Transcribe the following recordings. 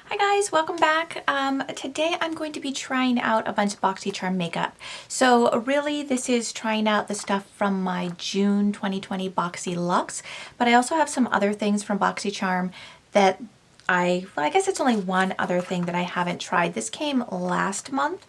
Hi guys, welcome back. Today I'm going to be trying out a bunch of Boxycharm makeup. So really this is trying out the stuff from my June 2020 Boxyluxe, but I also have some other things from Boxycharm that I guess it's only one other thing that I haven't tried. This came last month.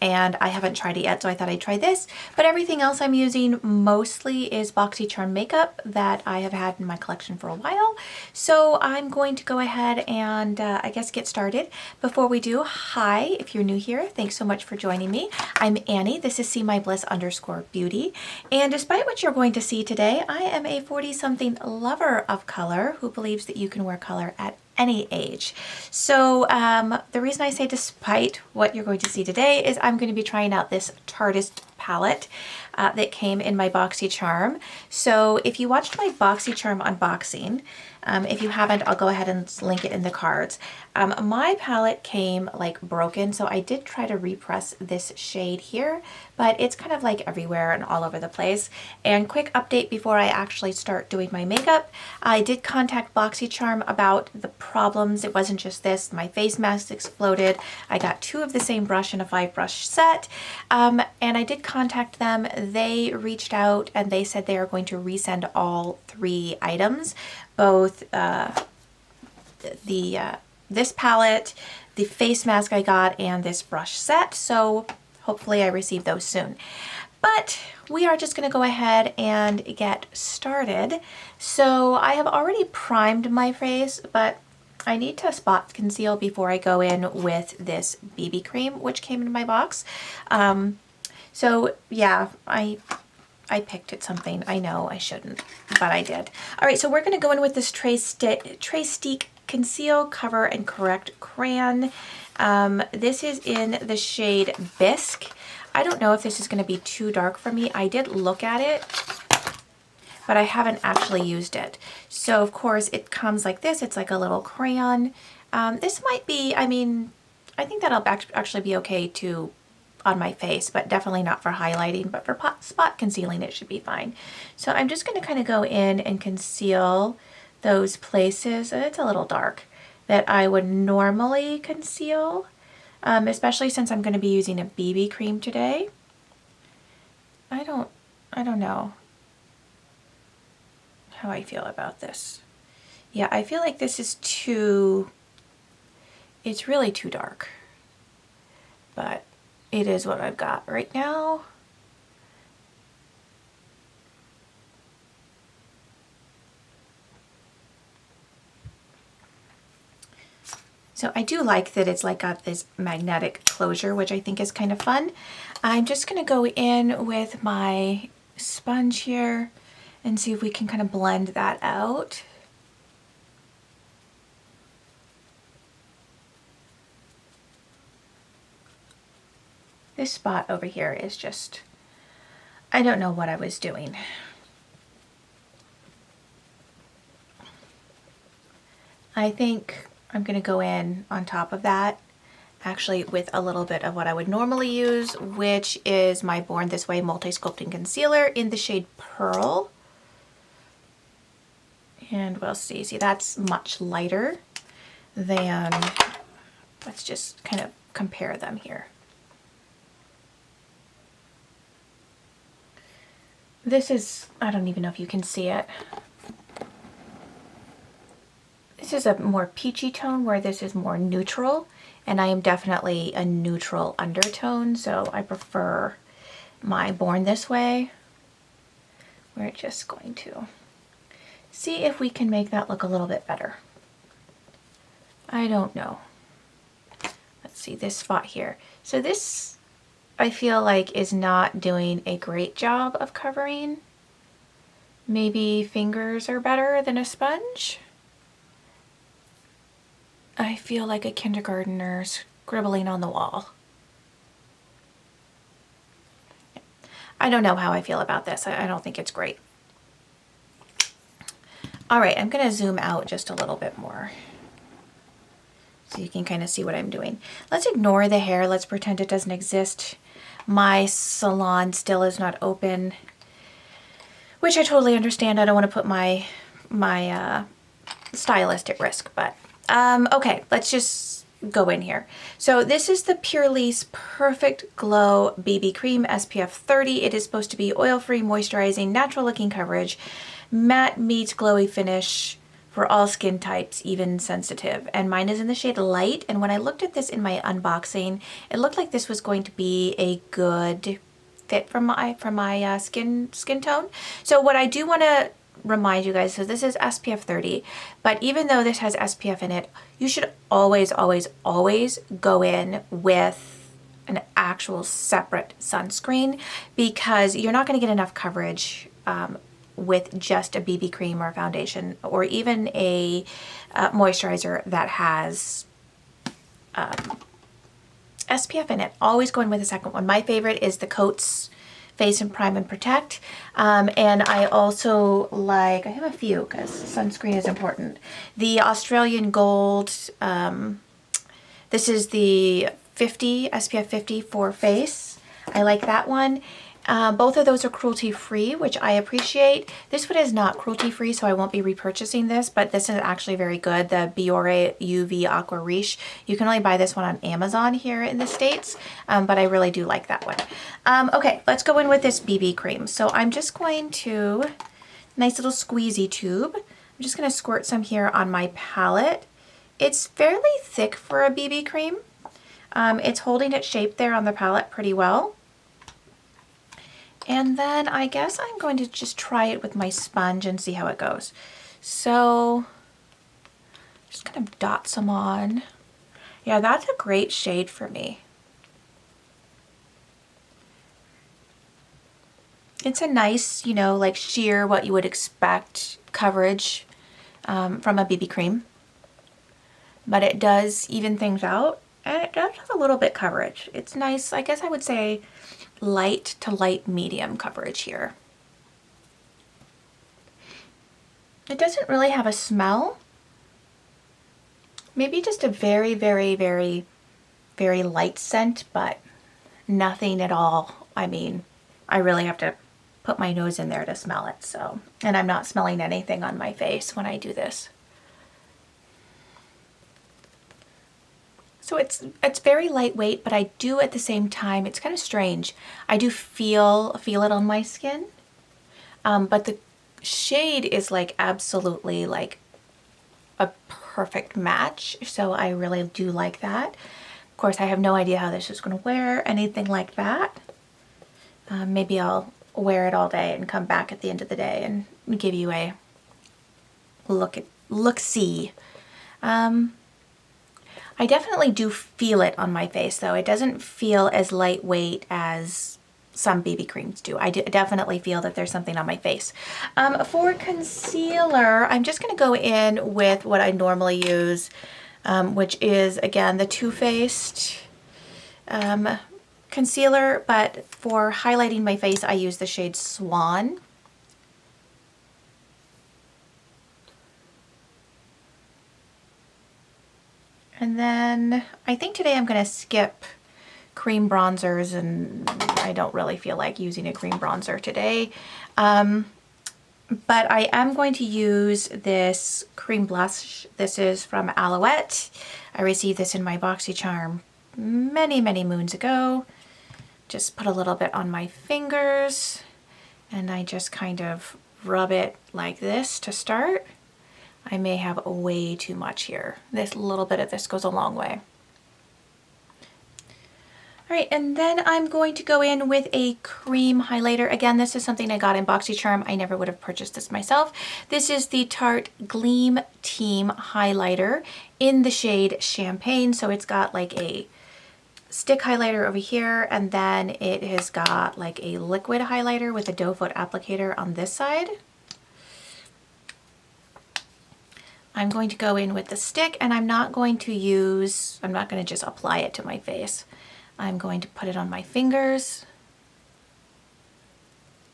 And I haven't tried it yet, so I thought I'd try this. But everything else I'm using mostly is Boxycharm makeup that I have had in my collection for a while. So I'm going to go ahead and I guess get started. Before we do, hi, if you're new here, thanks so much for joining me. I'm Annie, this is SeeMyBliss_Beauty. And despite what you're going to see today, I am a 40-something lover of color who believes that you can wear color at any age. So the reason I say despite what you're going to see today is I'm going to be trying out this Tarteist palette that came in my Boxycharm. So if you watched my Boxycharm unboxing, if you haven't, I'll go ahead and link it in the cards. My palette came like broken, so I did try to repress this shade here, but it's kind of like everywhere and all over the place. And quick update before I actually start doing my makeup, I did contact Boxycharm about the problems. It wasn't just this, my face mask exploded. I got 2 of the same brush in a 5-brush set, and I did contact them. They reached out and they said they are going to resend all 3 items, both this palette, the face mask I got, and this brush set. So hopefully I receive those soon. But we are just going to go ahead and get started. So I have already primed my face, but I need to spot conceal before I go in with this BB cream, which came in my box. So yeah, I picked at something. I know I shouldn't, but I did. All right, so we're going to go in with this Trestique Conceal, Cover, and Correct Crayon. This is in the shade Bisque. I don't know if this is going to be too dark for me. I did look at it, but I haven't actually used it. So of course it comes like this. It's like a little crayon. This might be, I mean, I think that'll actually be okay to on my face, but definitely not for highlighting, but for spot concealing it should be fine. So I'm just going to kind of go in and conceal those places, and it's a little dark, that I would normally conceal, especially since I'm going to be using a BB cream today. I don't know how I feel about this. Yeah, I feel like this is it's really too dark, but it is what I've got right now. So I do like that it's like got this magnetic closure, which I think is kind of fun. I'm just going to go in with my sponge here and see if we can kind of blend that out. This spot over here is just, I don't know what I was doing. I think I'm going to go in on top of that, actually with a little bit of what I would normally use, which is my Born This Way Multi-Sculpting Concealer in the shade Pearl. And we'll see. See, that's much lighter than, let's just kind of compare them here. This is, I don't even know if you can see it. This is a more peachy tone where this is more neutral, and I am definitely a neutral undertone, so I prefer my Born This Way. We're just going to see if we can make that look a little bit better. I don't know. Let's see this spot here. So this, I feel like, is not doing a great job of covering. Maybe fingers are better than a sponge. I feel like a kindergartner scribbling on the wall. I don't know how I feel about this. I don't think it's great. All right, I'm going to zoom out just a little bit more so you can kind of see what I'm doing. Let's ignore the hair. Let's pretend it doesn't exist. My salon still is not open, which I totally understand. I don't want to put my stylist at risk, but Okay, let's just go in here. So this is the Purelisse Perfect Glow BB Cream SPF 30. It is supposed to be oil-free, moisturizing, natural-looking coverage, matte meets glowy finish for all skin types, even sensitive. And mine is in the shade Light. And when I looked at this in my unboxing, it looked like this was going to be a good fit for my skin tone. So what I do want to remind you guys, so this is SPF 30, but even though this has SPF in it, you should always, always, always go in with an actual separate sunscreen, because you're not going to get enough coverage with just a BB cream or foundation, or even a moisturizer that has SPF in it. Always go in with a second one. My favorite is the Coats Face and Prime and Protect. And I also like, I have a few because sunscreen is important. The Australian Gold, this is the 50, SPF 50 for face. I like that one. Both of those are cruelty-free, which I appreciate. This one is not cruelty-free, so I won't be repurchasing this, but this is actually very good. The Biore UV Aqua Riche. You can only buy this one on Amazon here in the States, but I really do like that one. Okay, let's go in with this BB cream. So I'm just going to, nice little squeezy tube. I'm just going to squirt some here on my palette. It's fairly thick for a BB cream. It's holding its shape there on the palette pretty well. And then I guess I'm going to just try it with my sponge and see how it goes. So just kind of dot some on. Yeah, that's a great shade for me. It's a nice, you know, like sheer, what you would expect coverage from a BB cream. But it does even things out, and it does have a little bit coverage. It's nice. I guess I would say light to light medium coverage here. It doesn't really have a smell. Maybe just a very, very, very, very light scent, but nothing at all. I mean, I really have to put my nose in there to smell it. So, and I'm not smelling anything on my face when I do this. So it's very lightweight, but I do at the same time, it's kind of strange. I do feel it on my skin, but the shade is like absolutely like a perfect match. So I really do like that. Of course, I have no idea how this is going to wear, anything like that. Maybe I'll wear it all day and come back at the end of the day and give you a look-see. I definitely do feel it on my face though. It doesn't feel as lightweight as some BB creams do. I definitely feel that there's something on my face. For concealer, I'm just going to go in with what I normally use, which is again the Too Faced concealer, but for highlighting my face I use the shade Swan. And then I think today I'm going to skip cream bronzers, and I don't really feel like using a cream bronzer today. But I am going to use this cream blush. This is from Aloette. I received this in my Boxycharm many, many moons ago. Just put a little bit on my fingers, and I just kind of rub it like this to start. I may have way too much here. This little bit of this goes a long way. All right, and then I'm going to go in with a cream highlighter. Again, this is something I got in Boxycharm. I never would have purchased this myself. This is the Tarte Gleam Team highlighter in the shade Champagne. So it's got like a stick highlighter over here, and then it has got like a liquid highlighter with a doe foot applicator on this side. I'm going to go in with the stick, and I'm not going to just apply it to my face. I'm going to put it on my fingers.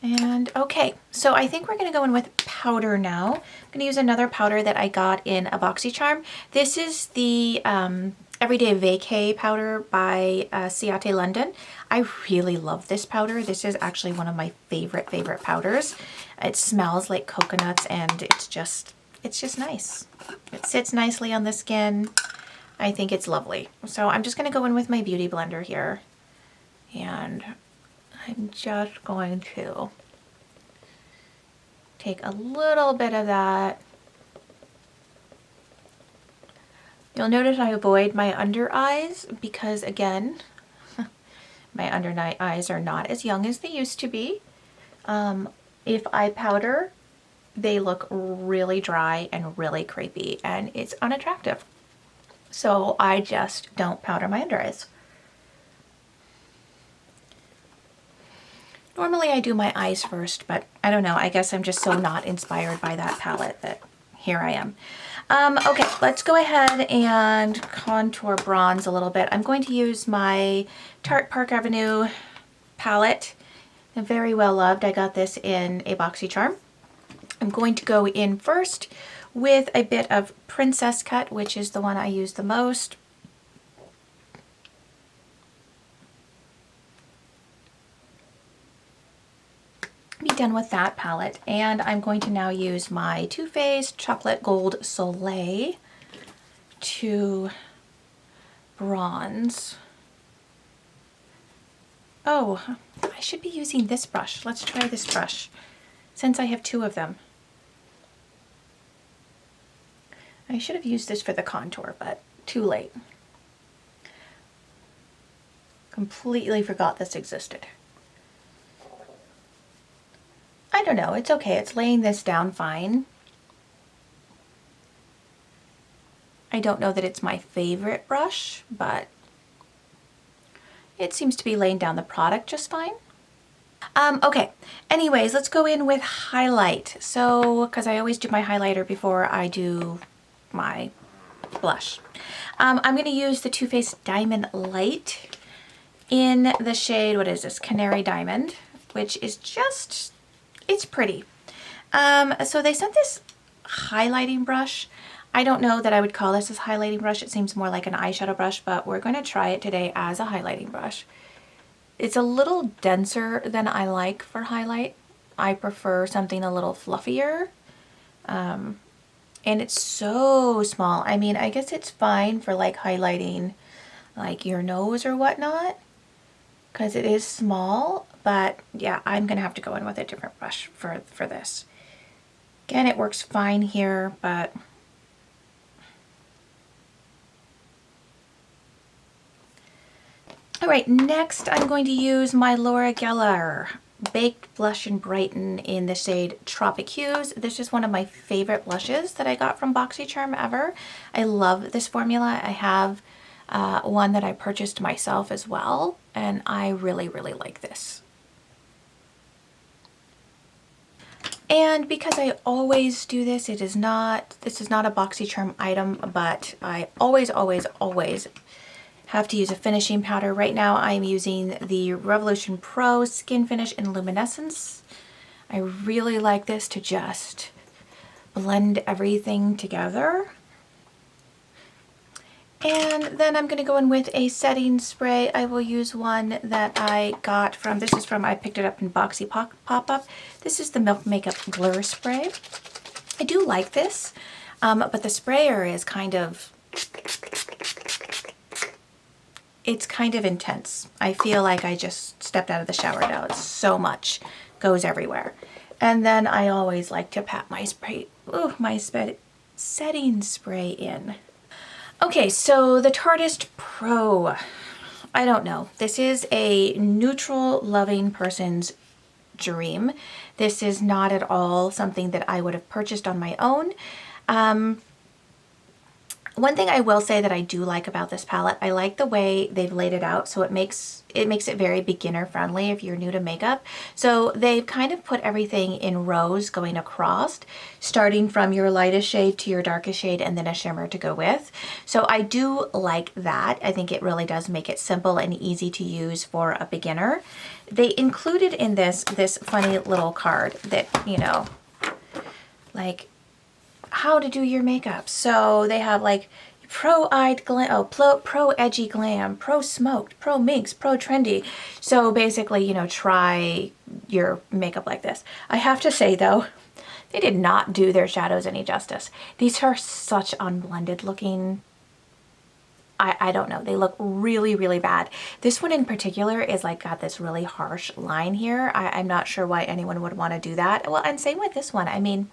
And okay, so I think we're going to go in with powder now. I'm going to use another powder that I got in a Boxycharm. This is the Everyday VayCay powder by Ciate London. I really love this powder. This is actually one of my favorite powders. It smells like coconuts, and it's just nice. It sits nicely on the skin. I think it's lovely. So I'm just going to go in with my Beauty Blender here. And I'm just going to take a little bit of that. You'll notice I avoid my under eyes because, again, my under eyes are not as young as they used to be. If I powder, they look really dry and really crepey, and it's unattractive. So I just don't powder my under eyes. Normally I do my eyes first, but I don't know. I guess I'm just so not inspired by that palette that here I am. Okay, let's go ahead and contour bronze a little bit. I'm going to use my Tarte Park Avenue palette. Very well loved. I got this in a Boxycharm. I'm going to go in first with a bit of Princess Cut, which is the one I use the most. Be done with that palette, and I'm going to now use my Too Faced Chocolate Gold Soleil to bronze. Oh, I should be using this brush. Let's try this brush, since I have two of them. I should have used this for the contour, but too late. Completely forgot this existed. I don't know, it's okay. It's laying this down fine. I don't know that it's my favorite brush, but it seems to be laying down the product just fine. Okay, anyways, let's go in with highlight. So, because I always do my highlighter before I do my blush. I'm going to use the Too Faced Diamond Light in the shade, what is this, Canary Diamond, which is just, it's pretty. So they sent this highlighting brush. I don't know that I would call this a highlighting brush. It seems more like an eyeshadow brush, but we're going to try it today as a highlighting brush. It's a little denser than I like for highlight. I prefer something a little fluffier. And it's so small. I mean, I guess it's fine for like highlighting like your nose or whatnot, because it is small, but yeah, I'm gonna have to go in with a different brush for this. Again, it works fine here, but all right, next I'm going to use my Laura Gellar Baked Blush and Brighten in the shade Tropic Hues. This is one of my favorite blushes that I got from Boxycharm ever. I love this formula. I have one that I purchased myself as well, and I really, really like this. And because I always do this, this is not a Boxycharm item, but I always have to use a finishing powder. Right now I'm using the Revolution Pro Skin Finish in Luminescence. I really like this to just blend everything together. And then I'm going to go in with a setting spray. I will use one that I got from, I picked it up in Boxy Pop-Up. This is the Milk Makeup Blur Spray. I do like this, but the sprayer is kind of intense. I feel like I just stepped out of the shower now. It's so much, goes everywhere. And then I always like to pat my setting spray in. Okay, so the Tarteist Pro, I don't know. This is a neutral loving person's dream. This is not at all something that I would have purchased on my own. One thing I will say that I do like about this palette, I like the way they've laid it out, so it makes it very beginner friendly if you're new to makeup. So they've kind of put everything in rows going across, starting from your lightest shade to your darkest shade and then a shimmer to go with. So I do like that. I think it really does make it simple and easy to use for a beginner. They included in this funny little card that, you know, like how to do your makeup. So they have like pro edgy glam, pro smoked, pro minx, pro trendy. So basically, you know, try your makeup like this. I have to say though, They did not do their shadows any justice. These are such unblended looking. I don't know. They look really, really bad. This one in particular is like got this really harsh line here. I'm not sure why anyone would want to do that. Well, and same with this one. I mean,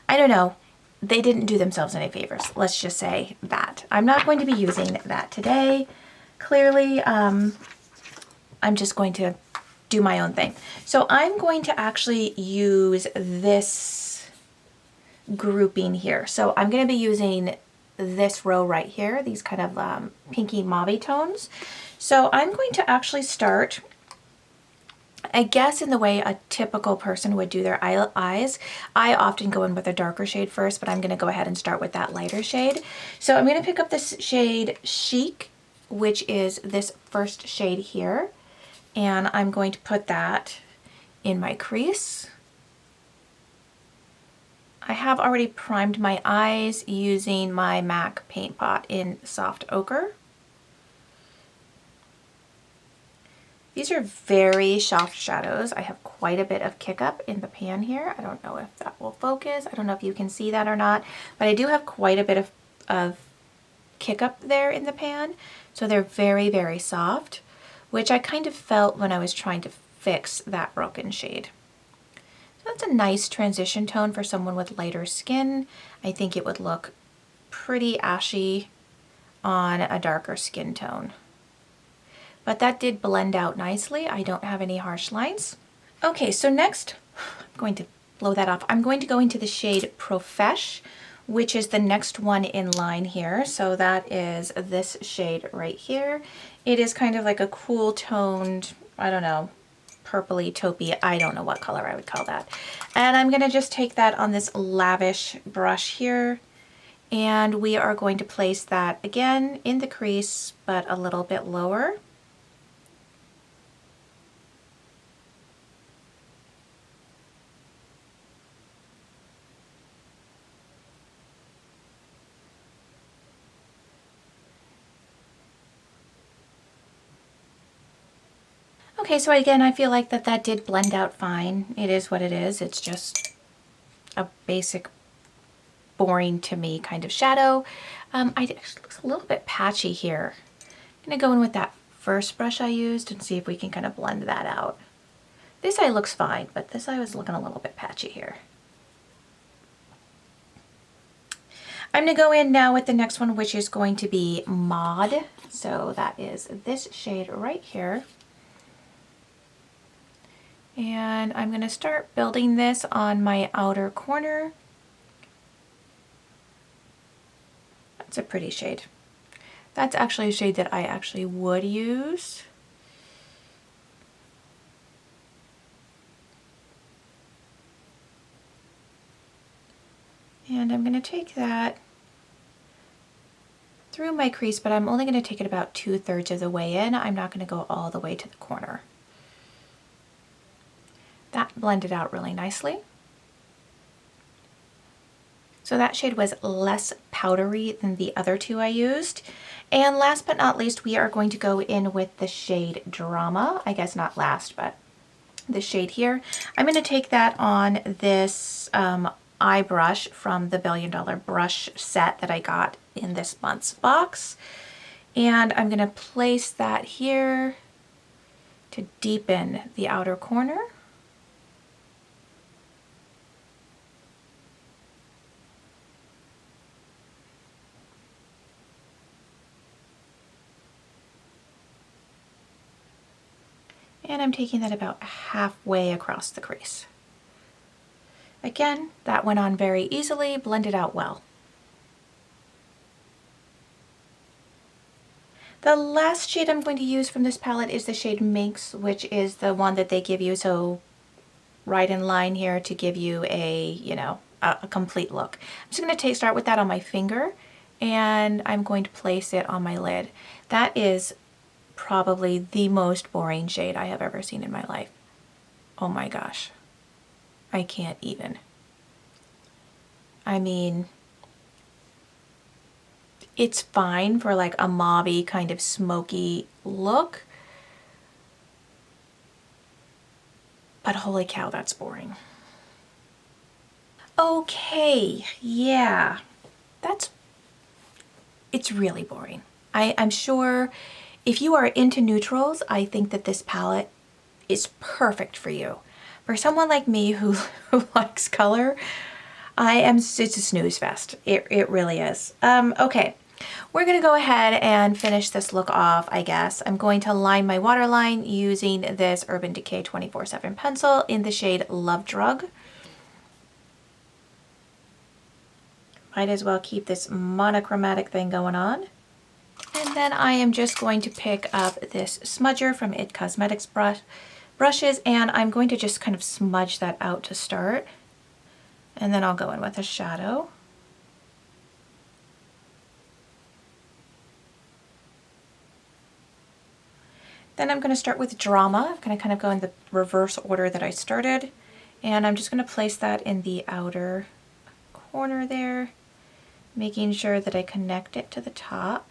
I don't know. They didn't do themselves any favors. Let's just say that. I'm not going to be using that today. Clearly, I'm just going to do my own thing. So I'm going to actually use this grouping here. So I'm going to be using this row right here, these kind of pinky mauve tones. So I'm going to actually start, I guess, in the way a typical person would do their eyes. I often go in with a darker shade first, but I'm going to go ahead and start with that lighter shade. So I'm going to pick up this shade Chic, which is this first shade here, and I'm going to put that in my crease. I have already primed my eyes using my MAC paint pot in Soft Ochre. These are very soft shadows. I have quite a bit of kick up in the pan here. I don't know if that will focus. I don't know if you can see that or not, but I do have quite a bit of kick up there in the pan. So they're very, very soft, which I kind of felt when I was trying to fix that broken shade. That's a nice transition tone for someone with lighter skin. I think it would look pretty ashy on a darker skin tone. But that did blend out nicely. I don't have any harsh lines. Okay, so next, I'm going to blow that off. I'm going to go into the shade Profesh, which is the next one in line here. So that is this shade right here. It is kind of like a cool toned, I don't know, purpley taupey, I don't know what color I would call that. And I'm gonna just take that on this lavish brush here, and we are going to place that again in the crease, but a little bit lower. Okay, so again, I feel like that did blend out fine. It is what it is. It's just a basic, boring to me kind of shadow. It looks a little bit patchy here. I'm gonna go in with that first brush I used and see if we can kind of blend that out. This eye looks fine, but this eye was looking a little bit patchy here. I'm gonna go in now with the next one, which is going to be Mod. So that is this shade right here. And I'm going to start building this on my outer corner. That's a pretty shade. That's actually a shade that I actually would use. And I'm going to take that through my crease, but I'm only going to take it about 2/3 of the way in. I'm not going to go all the way to the corner. That blended out really nicely. So that shade was less powdery than the other two I used. And last but not least, we are going to go in with the shade Drama. I guess not last, but the shade here. I'm going to take that on this eye brush from the $1 Billion brush set that I got in this month's box. And I'm going to place that here to deepen the outer corner. And I'm taking that about halfway across the crease. Again, that went on very easily, blended out well. The last shade I'm going to use from this palette is the shade Minx, which is the one that they give you, so right in line here to give you a, you know, a complete look. I'm just going to start with that on my finger, and I'm going to place it on my lid. That is probably the most boring shade I have ever seen in my life. Oh my gosh. I can't even. I mean, it's fine for like a mauve-y kind of smoky look, but holy cow, that's boring. Okay, yeah, it's really boring. I'm sure if you are into neutrals, I think that this palette is perfect for you. For someone like me who, who likes color, it's a snooze fest. It really is. Okay, we're gonna go ahead and finish this look off, I guess. I'm going to line my waterline using this Urban Decay 24/7 pencil in the shade Love Drug. Might as well keep this monochromatic thing going on. And then I am just going to pick up this smudger from It Cosmetics brushes, and I'm going to just kind of smudge that out to start. And then I'll go in with a shadow. Then I'm going to start with Drama. I'm going to kind of go in the reverse order that I started. And I'm just going to place that in the outer corner there, making sure that I connect it to the top.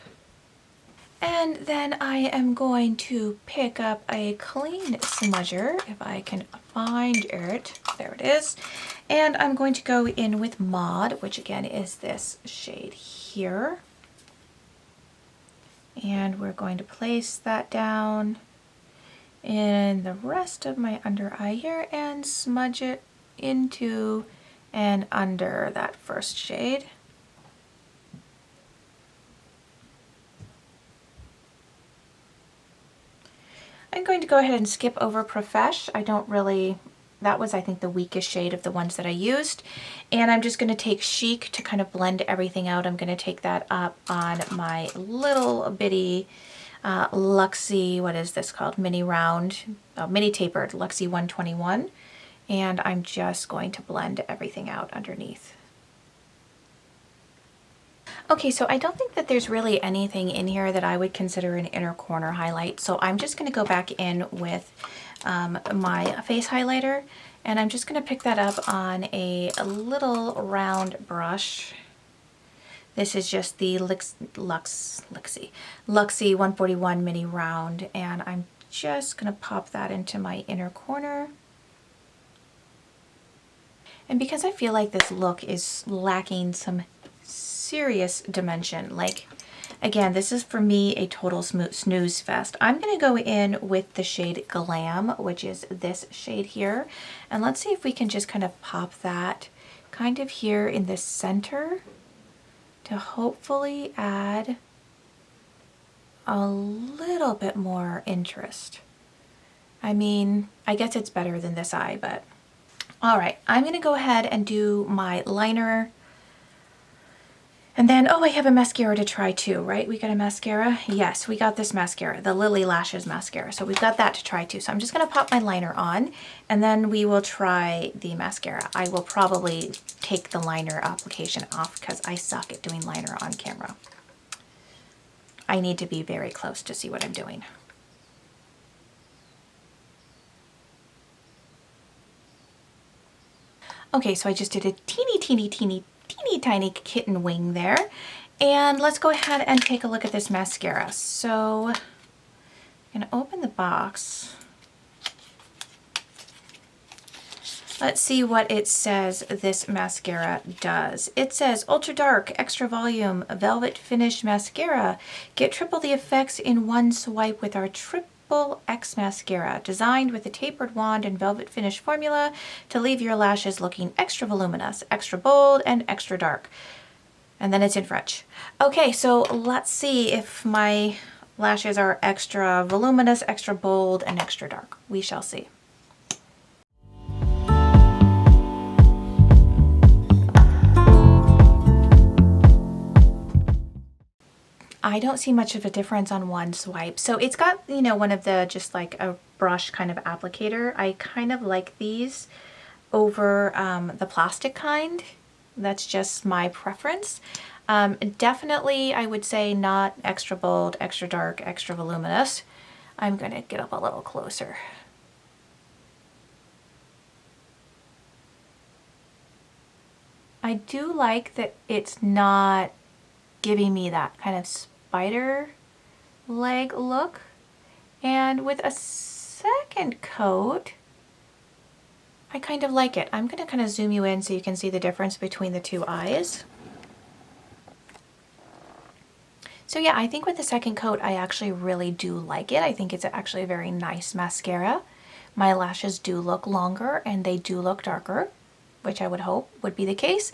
And then I am going to pick up a clean smudger, if I can find it. There it is. And I'm going to go in with Mod, which again is this shade here. And we're going to place that down in the rest of my under eye here and smudge it into and under that first shade. I'm going to go ahead and skip over Profesh. That was I think the weakest shade of the ones that I used. And I'm just going to take Chic to kind of blend everything out. I'm going to take that up on my little bitty Luxie, what is this called? Mini tapered Luxie 121. And I'm just going to blend everything out underneath. Okay, so I don't think that there's really anything in here that I would consider an inner corner highlight. So I'm just going to go back in with my face highlighter, and I'm just going to pick that up on a little round brush. This is just the Luxie 141 mini round, and I'm just going to pop that into my inner corner. And because I feel like this look is lacking some serious dimension, like again, this is for me a total snooze fest. I'm going to go in with the shade Glam, which is this shade here, and let's see if we can just kind of pop that kind of here in the center to hopefully add a little bit more interest. I mean, I guess it's better than this eye, but all right, I'm going to go ahead and do my liner. And then, oh, I have a mascara to try too, right? We got a mascara? Yes, we got this mascara, the Lilly Lashes mascara. So we've got that to try too. So I'm just gonna pop my liner on, and then we will try the mascara. I will probably take the liner application off because I suck at doing liner on camera. I need to be very close to see what I'm doing. Okay, so I just did a teeny tiny kitten wing there. And let's go ahead and take a look at this mascara. So I'm gonna open the box. Let's see what it says this mascara does. It says Ultra Dark Extra Volume Velvet Finish Mascara. Get triple the effects in one swipe with our Triple X mascara, designed with a tapered wand and velvet finish formula to leave your lashes looking extra voluminous, extra bold, and extra dark. And then it's in French. Okay, so let's see if my lashes are extra voluminous, extra bold, and extra dark. We shall see. I don't see much of a difference on one swipe. So it's got, you know, one of the just like a brush kind of applicator. I kind of like these over the plastic kind. That's just my preference. Definitely, I would say not extra bold, extra dark, extra voluminous. I'm going to get up a little closer. I do like that it's not giving me that kind of spider leg look. And with a second coat, I kind of like it. I'm going to kind of zoom you in so you can see the difference between the two eyes. So yeah, I think with the second coat, I actually really do like it. I think it's actually a very nice mascara. My lashes do look longer and they do look darker, which I would hope would be the case.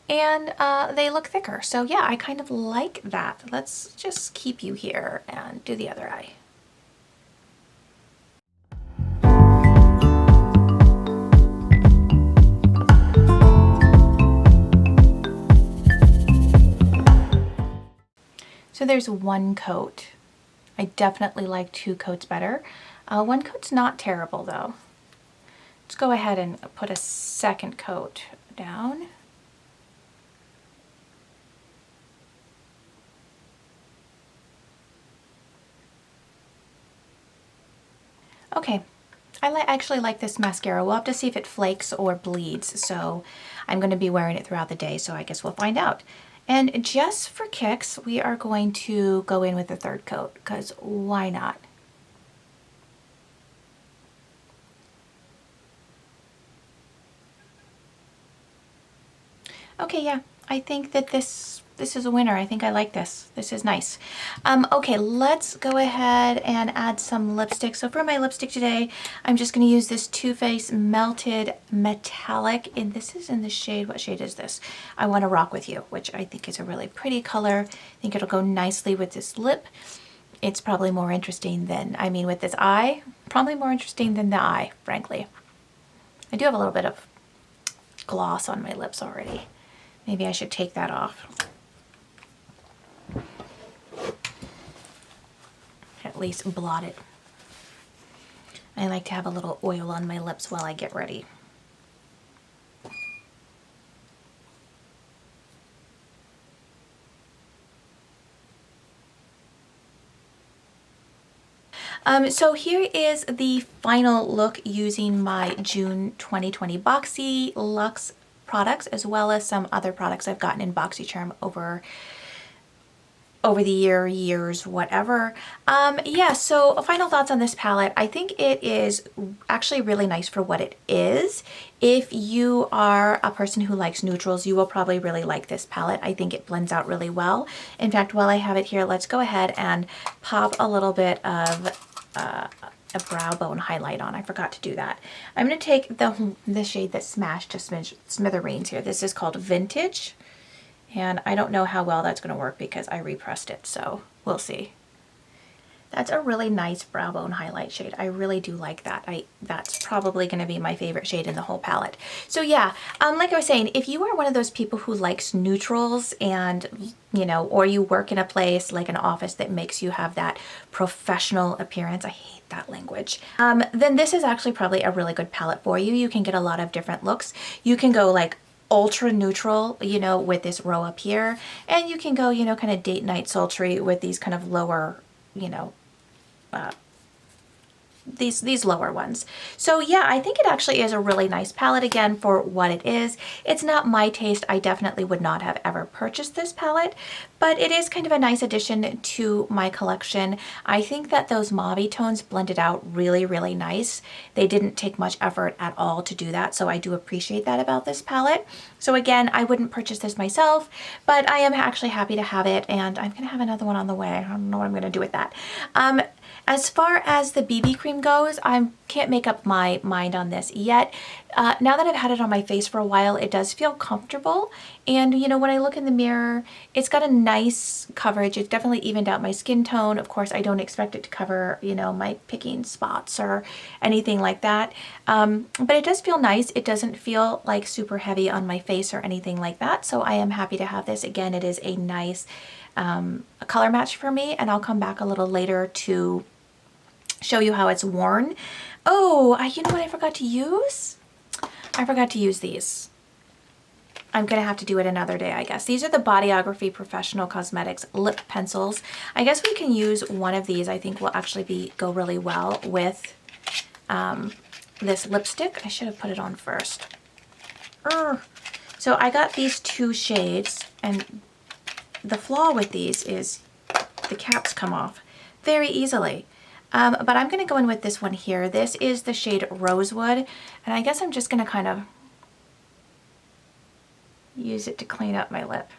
And they look thicker. So yeah, I kind of like that. Let's just keep you here and do the other eye. So there's one coat. I definitely like two coats better. One coat's not terrible though. Let's go ahead and put a second coat down. Okay, I actually like this mascara. We'll have to see if it flakes or bleeds. So I'm going to be wearing it throughout the day, so I guess we'll find out. And just for kicks, we are going to go in with the third coat, because why not? Okay, yeah, I think that this is a winner. I think I like this. This is nice. Okay, let's go ahead and add some lipstick. So for my lipstick today, I'm just going to use this Too Faced Melted Metallic. And this is in the shade, what shade is this? I Want to Rock With You, which I think is a really pretty color. I think it'll go nicely with this lip. It's probably more interesting than, I mean, with this eye, probably more interesting than the eye, frankly. I do have a little bit of gloss on my lips already. Maybe I should take that off. At least blot it. I like to have a little oil on my lips while I get ready. So here is the final look using my June 2020 Boxyluxe products, as well as some other products I've gotten in Boxycharm over the years, whatever. Yeah, so final thoughts on this palette. I think it is actually really nice for what it is. If you are a person who likes neutrals, you will probably really like this palette. I think it blends out really well. In fact, while I have it here, let's go ahead and pop a little bit of a brow bone highlight on. I forgot to do that. I'm going to take the shade that smashed to smithereens here. This is called Vintage. And I don't know how well that's going to work because I repressed it, so we'll see. That's a really nice brow bone highlight shade. I really do like that. That's probably going to be my favorite shade in the whole palette. So yeah, like I was saying, if you are one of those people who likes neutrals and, you know, or you work in a place like an office that makes you have that professional appearance, I hate that language, then this is actually probably a really good palette for you. You can get a lot of different looks. You can go like ultra neutral, you know, with this row up here, and you can go, you know, kind of date night sultry with these kind of lower, you know, these lower ones. So yeah, I think it actually is a really nice palette again for what it is. It's not my taste. I definitely would not have ever purchased this palette, but it is kind of a nice addition to my collection. I think that those mauve tones blended out really, really nice. They didn't take much effort at all to do that, so I do appreciate that about this palette. So again, I wouldn't purchase this myself, but I am actually happy to have it, and I'm gonna have another one on the way. I don't know what I'm gonna do with that. As far as the BB cream goes, I can't make up my mind on this yet. Now that I've had it on my face for a while, it does feel comfortable. And, you know, when I look in the mirror, it's got a nice coverage. It's definitely evened out my skin tone. Of course, I don't expect it to cover, you know, my picking spots or anything like that. But it does feel nice. It doesn't feel like super heavy on my face or anything like that. So I am happy to have this. Again, it is a nice a color match for me, and I'll come back a little later to show you how it's worn. Oh, you know what I forgot to use? I forgot to use these. I'm gonna have to do it another day, I guess. These are the Bodyography Professional Cosmetics lip pencils. I guess we can use one of these. I think will actually go really well with this lipstick. I should have put it on first. So I got these two shades, and the flaw with these is the caps come off very easily. But I'm going to go in with this one here. This is the shade Rosewood, and I guess I'm just going to kind of use it to clean up my lip.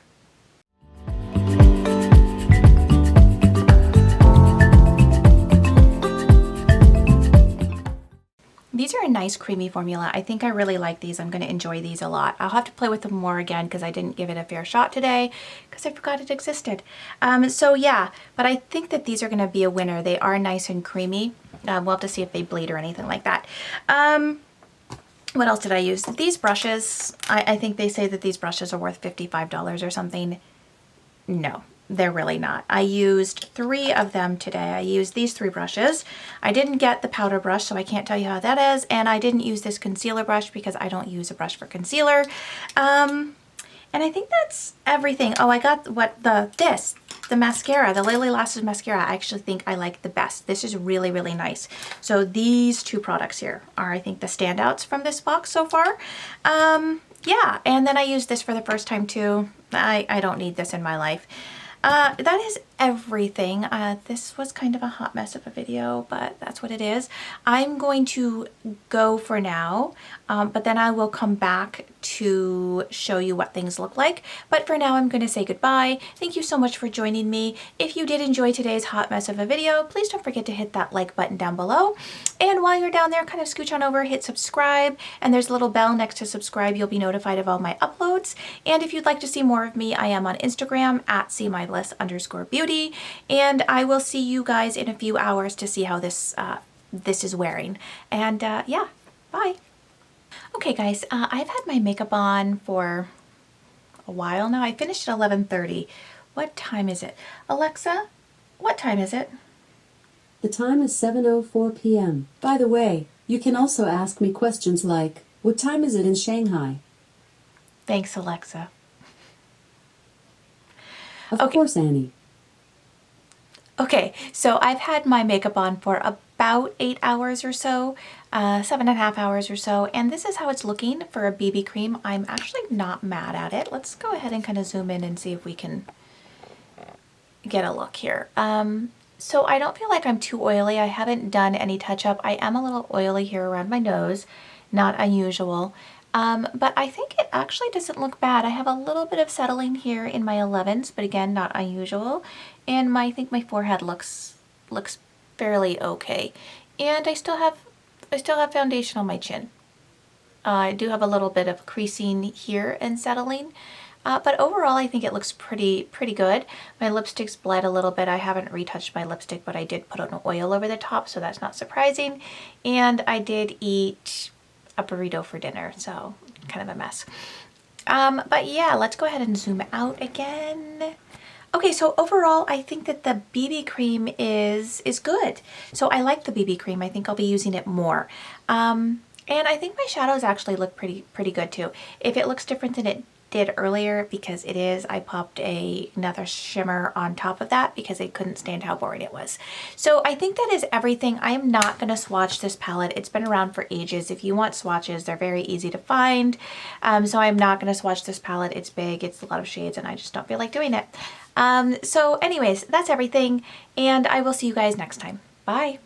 These are a nice creamy formula. I think I really like these. I'm going to enjoy these a lot. I'll have to play with them more again because I didn't give it a fair shot today because I forgot it existed. So yeah, but I think that these are going to be a winner. They are nice and creamy. We'll have to see if they bleed or anything like that. What else did I use? These brushes, I think they say that these brushes are worth $55 or something. No. They're really not. I used 3 of them today. I used these 3 brushes. I didn't get the powder brush, so I can't tell you how that is. And I didn't use this concealer brush because I don't use a brush for concealer. And I think that's everything. Oh, I got the mascara, the Lilly Lashes mascara. I actually think I like the best. This is really, really nice. So these 2 products here are, I think, the standouts from this box so far. Yeah, and then I used this for the first time too. I don't need this in my life. That is everything. This was kind of a hot mess of a video, but that's what it is. I'm going to go for now, but then I will come back to show you what things look like. But for now, I'm going to say goodbye. Thank you so much for joining me. If you did enjoy today's hot mess of a video, please don't forget to hit that like button down below. And while you're down there, kind of scooch on over, hit subscribe, and there's a little bell next to subscribe. You'll be notified of all my uploads. And if you'd like to see more of me, I am on Instagram at @SeeMyBliss_beauty. And I will see you guys in a few hours to see how this is wearing. And yeah, bye. Okay guys, I've had my makeup on for a while now. I finished at 11:30. What time is it? Alexa, what time is it? The time is 7:04 p.m. By the way, you can also ask me questions like, what time is it in Shanghai? Thanks, Alexa. Of course, Annie. Okay, so I've had my makeup on for about 8 hours or so, 7.5 hours or so, and this is how it's looking for a BB cream. I'm actually not mad at it. Let's go ahead and kind of zoom in and see if we can get a look here. So I don't feel like I'm too oily. I haven't done any touch-up. I am a little oily here around my nose, not unusual. But I think it actually doesn't look bad. I have a little bit of settling here in my 11s, but again, not unusual. And I think my forehead looks fairly okay. And I still have foundation on my chin. I do have a little bit of creasing here and settling. But overall, I think it looks pretty good. My lipstick's bled a little bit. I haven't retouched my lipstick, but I did put an oil over the top, so that's not surprising. And I did eat a burrito for dinner, so kind of a mess. But yeah, let's go ahead and zoom out again. Okay, so overall, I think that the BB cream is good. So I like the BB cream. I think I'll be using it more. And I think my shadows actually look pretty good too. If it looks different than it did earlier, because it is, I popped another shimmer on top of that because I couldn't stand how boring it was. So I think that is everything. I am not going to swatch this palette. It's been around for ages. If you want swatches, they're very easy to find. So I'm not going to swatch this palette. It's big, it's a lot of shades, and I just don't feel like doing it. So anyways, that's everything, and I will see you guys next time. Bye.